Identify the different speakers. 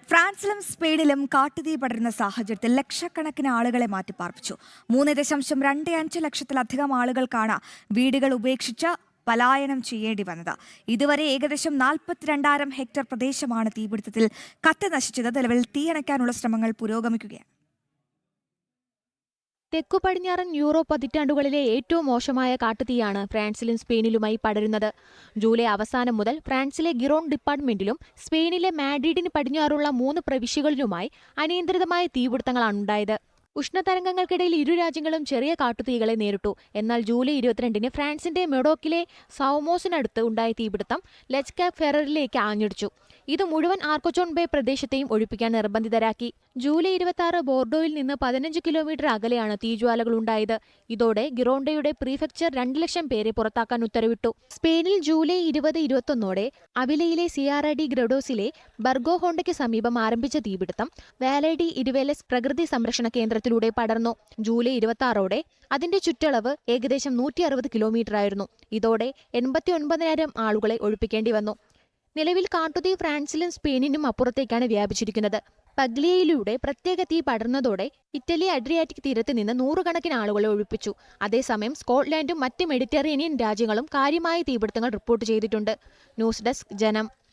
Speaker 1: ഫ്രാൻസിലും സ്പെയിനിലും കാട്ടുതീ പടരുന്ന സാഹചര്യത്തിൽ ലക്ഷക്കണക്കിന് ആളുകളെ മാറ്റിപ്പാർപ്പിച്ചു. 3.25 ലക്ഷത്തിലധികം ആളുകൾക്കാണ് വീടുകൾ ഉപേക്ഷിച്ച് പലായനം ചെയ്യേണ്ടി വന്നത്. ഇതുവരെ ഏകദേശം 42,000 ഹെക്ടർ പ്രദേശമാണ് തീപിടുത്തത്തിൽ കത്തി നശിച്ചത്. നിലവിൽ തീയണയ്ക്കാനുള്ള ശ്രമങ്ങൾ പുരോഗമിക്കുകയാണ്.
Speaker 2: തെക്കു പടിഞ്ഞാറൻ യൂറോപ്പ് പതിറ്റാണ്ടുകളിലെ ഏറ്റവും മോശമായ കാട്ടുതീയാണ് ഫ്രാൻസിലും സ്പെയിനിലുമായി പടരുന്നത്. ജൂലൈ അവസാനം മുതൽ ഫ്രാൻസിലെ ഗിറോൺ ഡിപ്പാർട്ട്മെന്റിലും സ്പെയിനിലെ മാഡ്രിഡിന് പടിഞ്ഞാറുള്ള 3 പ്രവിശ്യകളിലുമായി അനിയന്ത്രിതമായ തീപിടുത്തങ്ങളാണുണ്ടായത്. ഉഷ്ണതരംഗങ്ങൾക്കിടയിൽ ഇരു രാജ്യങ്ങളും ചെറിയ കാട്ടുതീകളെ നേരിട്ടു. എന്നാൽ ജൂലൈ 22-ന് ഫ്രാൻസിന്റെ മെഡോക്കിലെ സൗമോസിനടുത്ത് ഉണ്ടായ തീപിടുത്തം ലെച്കാപ് ഫെററിലേക്ക് ആഞ്ഞടിച്ചു. ഇത് മുഴുവൻ ആർക്കോച്ചോൺ ബേ പ്രദേശത്തെയും ഒഴിപ്പിക്കാൻ നിർബന്ധിതരാക്കി. ജൂലൈ 26 ബോർഡോയിൽ നിന്ന് 15 കിലോമീറ്റർ അകലെയാണ് തീജ്വാലകൾ ഉണ്ടായത്. ഇതോടെ ഗിറോണ്ടയുടെ പ്രീഫെക്ചർ 2 ലക്ഷം പേരെ പുറത്താക്കാൻ ഉത്തരവിട്ടു. സ്പെയിനിൽ ജൂലൈ 20-21 അവിലയിലെ സിയാറ ഡി ഗ്രഡോസിലെ ബർഗോ ഹോണ്ടയ്ക്ക് സമീപം ആരംഭിച്ച തീപിടുത്തം വാലെ ഡി ഇരിവേലസ് പ്രകൃതി സംരക്ഷണ കേന്ദ്രത്തിലൂടെ പടർന്നു. ജൂലൈ 26 അതിന്റെ ചുറ്റളവ് ഏകദേശം 160 കിലോമീറ്റർ ആയിരുന്നു. ഇതോടെ 89,000 ആളുകളെ ഒഴിപ്പിക്കേണ്ടി വന്നു. നിലവിൽ കാട്ടുതീ ഫ്രാൻസിലും സ്പെയിനിനും അപ്പുറത്തേക്കാണ് വ്യാപിച്ചിരിക്കുന്നത്. പഗ്ലിയയിലൂടെ പ്രത്യേക തീ പടർന്നതോടെ ഇറ്റലി അഡ്രിയാറ്റിക് തീരത്ത് നിന്ന് 100 കണക്കിന് ആളുകളെ ഒഴിപ്പിച്ചു. അതേസമയം സ്കോട്ട്ലാൻഡും മറ്റ് മെഡിറ്ററേനിയൻ രാജ്യങ്ങളും കാര്യമായ തീപിടുത്തങ്ങൾ റിപ്പോർട്ട് ചെയ്തിട്ടുണ്ട്. ന്യൂസ് ഡെസ്ക് ജനം.